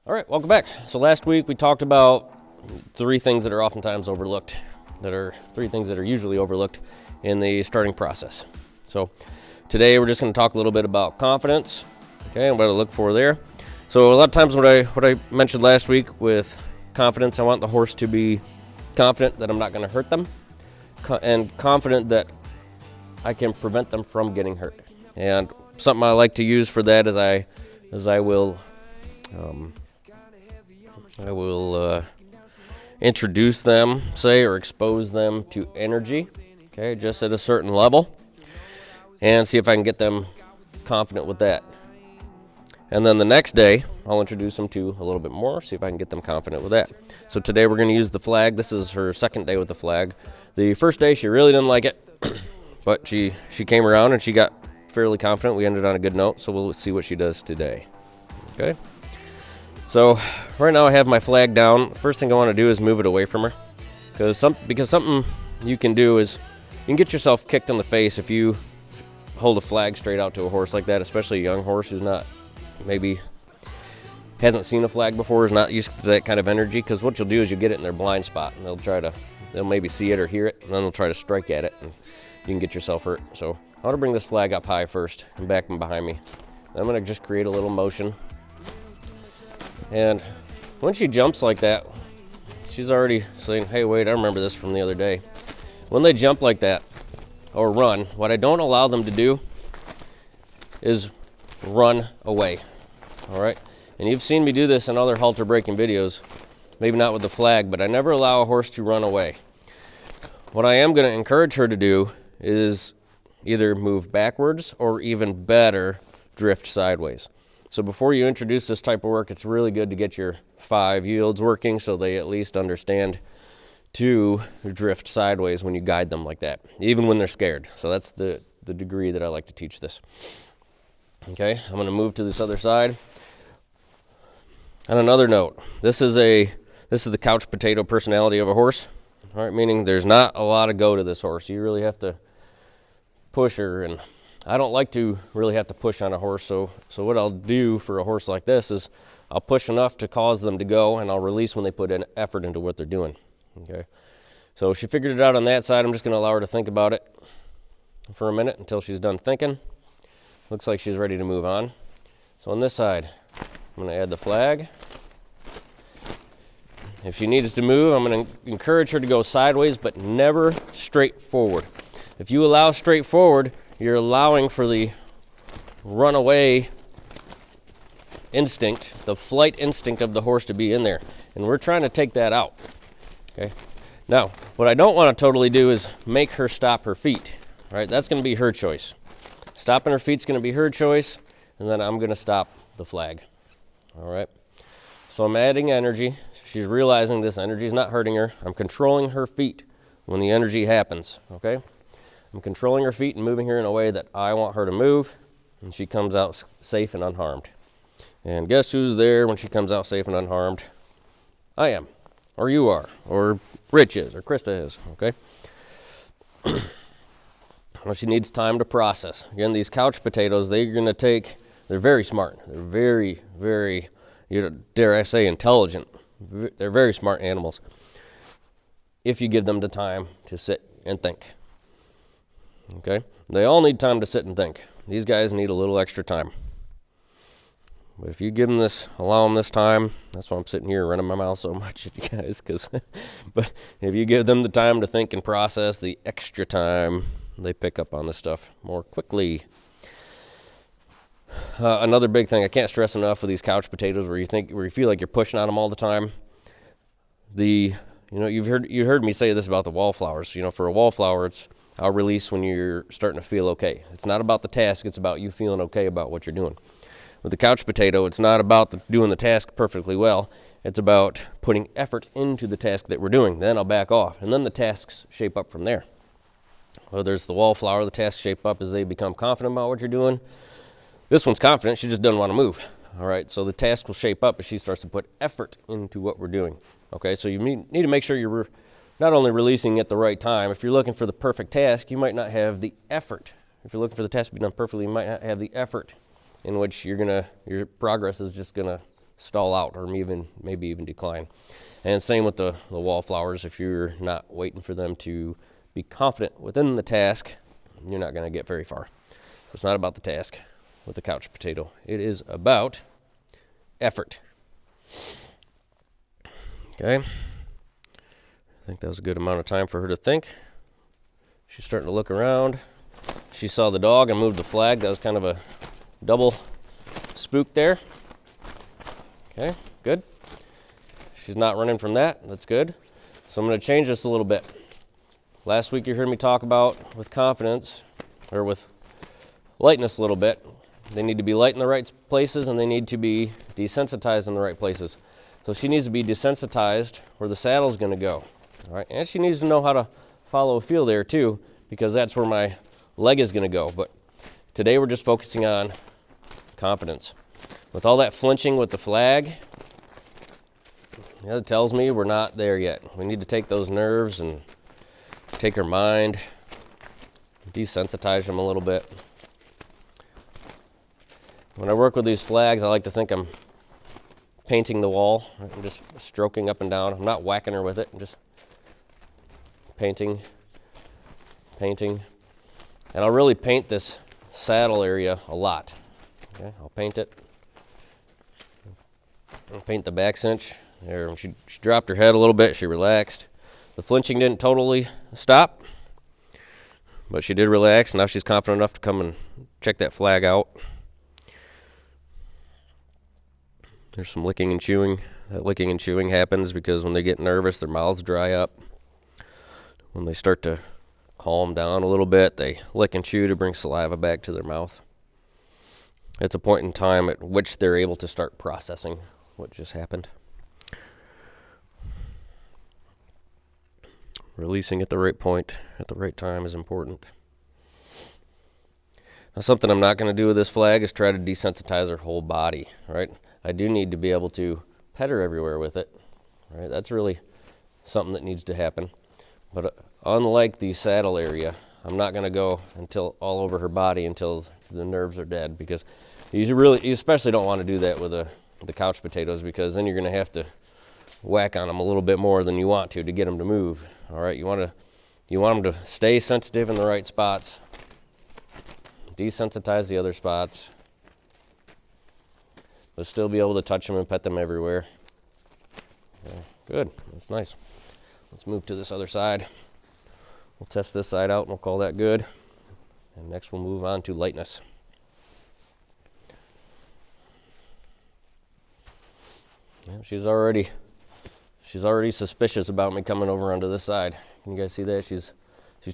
All right, welcome back. So last week we talked about three things that are oftentimes overlooked, three things that are usually overlooked in the starting process. So today we're just going to talk a little bit about confidence, okay, and what to look for there. So a lot of times what I mentioned last week with confidence, I want the horse to be confident that I'm not going to hurt them, and confident that I can prevent them from getting hurt. And something I like to use for that is I will introduce them, or expose them to energy, okay, just at a certain level, and see if I can get them confident with that. And then the next day, I'll introduce them to a little bit more, see if I can get them confident with that. So today we're going to use the flag. This is her second day with the flag. The first day she really didn't like it, but she came around and she got fairly confident. We ended on a good note, so we'll see what she does today. Okay. So right now I have my flag down. First thing I want to do is move it away from her, because something you can do is you can get yourself kicked in the face if you hold a flag straight out to a horse like that, especially a young horse who's maybe hasn't seen a flag before, is not used to that kind of energy. Because what you'll do is you get it in their blind spot, and they'll maybe see it or hear it, and then they'll try to strike at it, and you can get yourself hurt. So I want to bring this flag up high first and back and behind me. I'm going to just create a little motion. And when she jumps like that, she's already saying, hey, wait, I remember this from the other day. When they jump like that or run, what I don't allow them to do is run away. All right? And you've seen me do this in other halter breaking videos, maybe not with the flag, but I never allow a horse to run away. What I am going to encourage her to do is either move backwards or even better, drift sideways. So before you introduce this type of work, it's really good to get your 5 yields working so they at least understand to drift sideways when you guide them like that, even when they're scared. So that's the degree that I like to teach this. Okay, I'm going to move to this other side. On another note, this is the couch potato personality of a horse. All right, meaning there's not a lot of go to this horse. You really have to push her, and I don't like to really have to push on a horse, so what I'll do for a horse like this is I'll push enough to cause them to go, and I'll release when they put in effort into what they're doing. Okay, so she figured it out on that side. I'm just going to allow her to think about it for a minute until she's done thinking. Looks like she's ready to move on. So on this side, I'm going to add the flag. If she needs to move, I'm going to encourage her to go sideways, but never straight forward. If you allow straight forward, you're allowing for the runaway instinct, the flight instinct of the horse to be in there. And we're trying to take that out. Okay. Now, what I don't want to totally do is make her stop her feet. Right? That's going to be her choice. Stopping her feet's going to be her choice, and then I'm going to stop the flag. All right. So I'm adding energy. She's realizing this energy is not hurting her. I'm controlling her feet when the energy happens. Okay. I'm controlling her feet and moving her in a way that I want her to move, and she comes out safe and unharmed. And guess who's there when she comes out safe and unharmed? I am, or you are, or Rich is, or Krista is, okay? Well, she needs time to process. Again, these couch potatoes, they're very smart. They're very, very, dare I say, intelligent. They're very smart animals if you give them the time to sit and think. Okay, they all need time to sit and think. These guys need a little extra time. But if you give them allow them this time, that's why I'm sitting here running my mouth so much at you guys. But if you give them the time to think and process, the extra time, they pick up on this stuff more quickly. Another big thing I can't stress enough with these couch potatoes, where you feel like you're pushing on them all the time. You heard me say this about the wallflowers. For a wallflower, I'll release when you're starting to feel okay. It's not about the task. It's about you feeling okay about what you're doing. With the couch potato, it's not about doing the task perfectly well. It's about putting effort into the task that we're doing. Then I'll back off, and then the tasks shape up from there. Whether it's the wallflower, the tasks shape up as they become confident about what you're doing. This one's confident. She just doesn't want to move. All right, so the task will shape up as she starts to put effort into what we're doing. Okay, so you need to make sure you're not only releasing at the right time. If you're looking for the perfect task, you might not have the effort. If you're looking for the task to be done perfectly, you might not have the effort in which your progress is just going to stall out or maybe even decline. And same with the wallflowers. If you're not waiting for them to be confident within the task, you're not going to get very far. It's not about the task with the couch potato. It is about effort. Okay. I think that was a good amount of time for her to think. She's starting to look around. She saw the dog and moved the flag. That was kind of a double spook there. Okay, good. She's not running from that. That's good. So I'm going to change this a little bit. Last week you heard me talk about with confidence, or with lightness a little bit. They need to be light in the right places and they need to be desensitized in the right places. So she needs to be desensitized where the saddle's going to go. All right, and she needs to know how to follow a feel there too, because that's where my leg is going to go. But today we're just focusing on confidence. With all that flinching with the flag, it tells me we're not there yet. We need to take those nerves and take her mind, desensitize them a little bit. When I work with these flags, I like to think I'm painting the wall. I'm just stroking up and down. I'm not whacking her with it. I'm just painting. And I'll really paint this saddle area a lot. Okay, I'll paint it. I'll paint the back cinch. There, she dropped her head a little bit. She relaxed. The flinching didn't totally stop, but she did relax. Now she's confident enough to come and check that flag out. There's some licking and chewing. That licking and chewing happens because when they get nervous, their mouths dry up. When they start to calm down a little bit, they lick and chew to bring saliva back to their mouth. It's a point in time at which they're able to start processing what just happened. Releasing at the right point, at the right time is important. Now, something I'm not going to do with this flag is try to desensitize her whole body, right? I do need to be able to pet her everywhere with it, right? That's really something that needs to happen. But unlike the saddle area, I'm not going to go until all over her body until the nerves are dead, because you especially don't want to do that with the couch potatoes, because then you're going to have to whack on them a little bit more than you want to get them to move. All right, you want them to stay sensitive in the right spots, desensitize the other spots, but still be able to touch them and pet them everywhere. Okay, good, that's nice. Let's move to this other side. We'll test this side out and we'll call that good. And next we'll move on to lightness. Yeah, she's already suspicious about me coming over onto this side. Can you guys see that? She's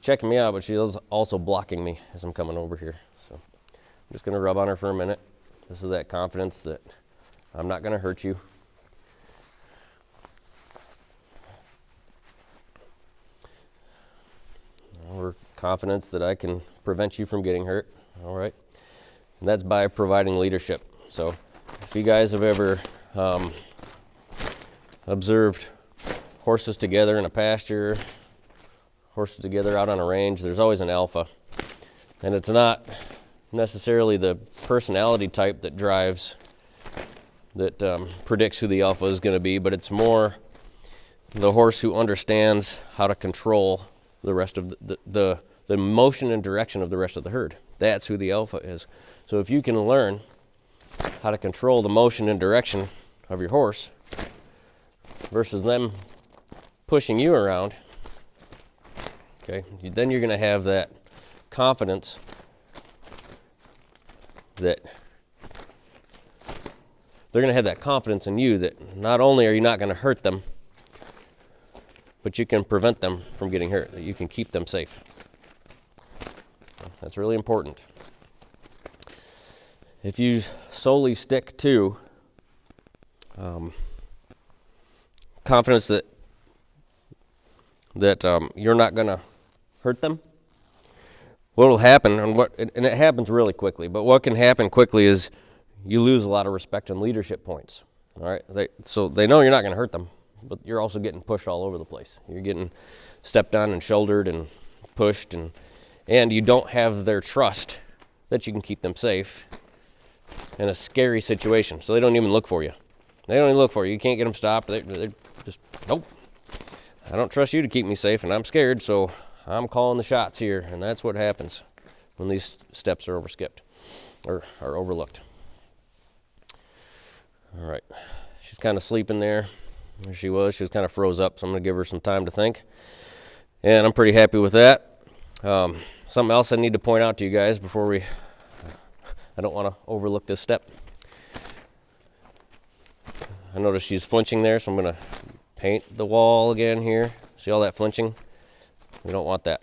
checking me out, but she's also blocking me as I'm coming over here. So I'm just going to rub on her for a minute. This is that confidence that I'm not going to hurt you. Or confidence that I can prevent you from getting hurt. All right. And that's by providing leadership. So if you guys have ever observed horses together in a pasture, horses together out on a range, there's always an alpha. And it's not necessarily the personality type that predicts who the alpha is going to be, but it's more the horse who understands how to control the rest of the motion and direction of the rest of the herd. That's who the alpha is. So if you can learn how to control the motion and direction of your horse versus them pushing you around, okay, then you're going to have that confidence that they're going to have that confidence in you that not only are you not going to hurt them, but you can prevent them from getting hurt, that you can keep them safe. That's really important. If you solely stick to confidence that you're not going to hurt them, what will happen, and it happens really quickly, but what can happen quickly is you lose a lot of respect and leadership points. All right, so they know you're not going to hurt them, but you're also getting pushed all over the place. You're getting stepped on and shouldered and pushed, and you don't have their trust that you can keep them safe in a scary situation, so they don't even look for you. They don't even look for you. You can't get them stopped. They're just, nope. I don't trust you to keep me safe, and I'm scared, so I'm calling the shots here, and that's what happens when these steps are overskipped or are overlooked. All right, she's kind of sleeping there. There she was kind of froze up, so I'm going to give her some time to think, and I'm pretty happy with that. Something else I need to point out to you guys before I don't want to overlook this step. I noticed she's flinching there, so I'm going to paint the wall again here. See all that flinching? We don't want that.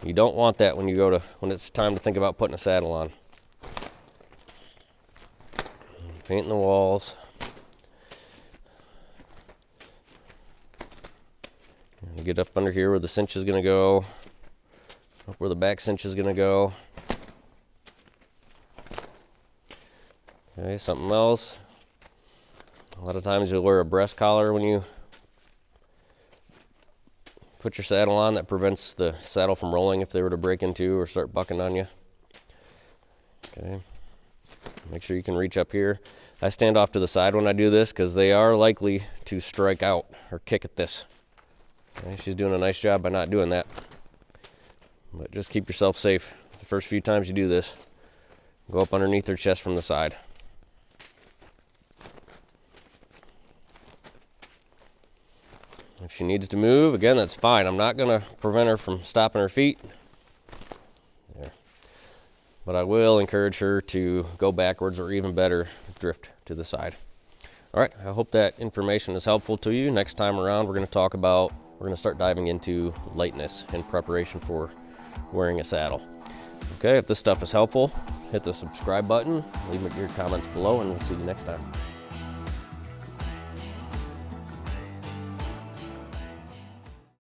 You don't want that when it's time to think about putting a saddle on. Painting the walls. And get up under here where the cinch is going to go, up where the back cinch is going to go. Okay, something else. A lot of times you'll wear a breast collar when you put your saddle on. That prevents the saddle from rolling if they were to break into or start bucking on you. Okay. Make sure you can reach up here. I stand off to the side when I do this because they are likely to strike out or kick at this. Okay, she's doing a nice job by not doing that. But just keep yourself safe. The first few times you do this, go up underneath her chest from the side. If she needs to move, again, that's fine. I'm not going to prevent her from stopping her feet. There. But I will encourage her to go backwards or even better, drift to the side. All right, I hope that information is helpful to you. Next time around, we're going to start diving into lightness in preparation for wearing a saddle. Okay, if this stuff is helpful, hit the subscribe button, leave your comments below, and we'll see you next time.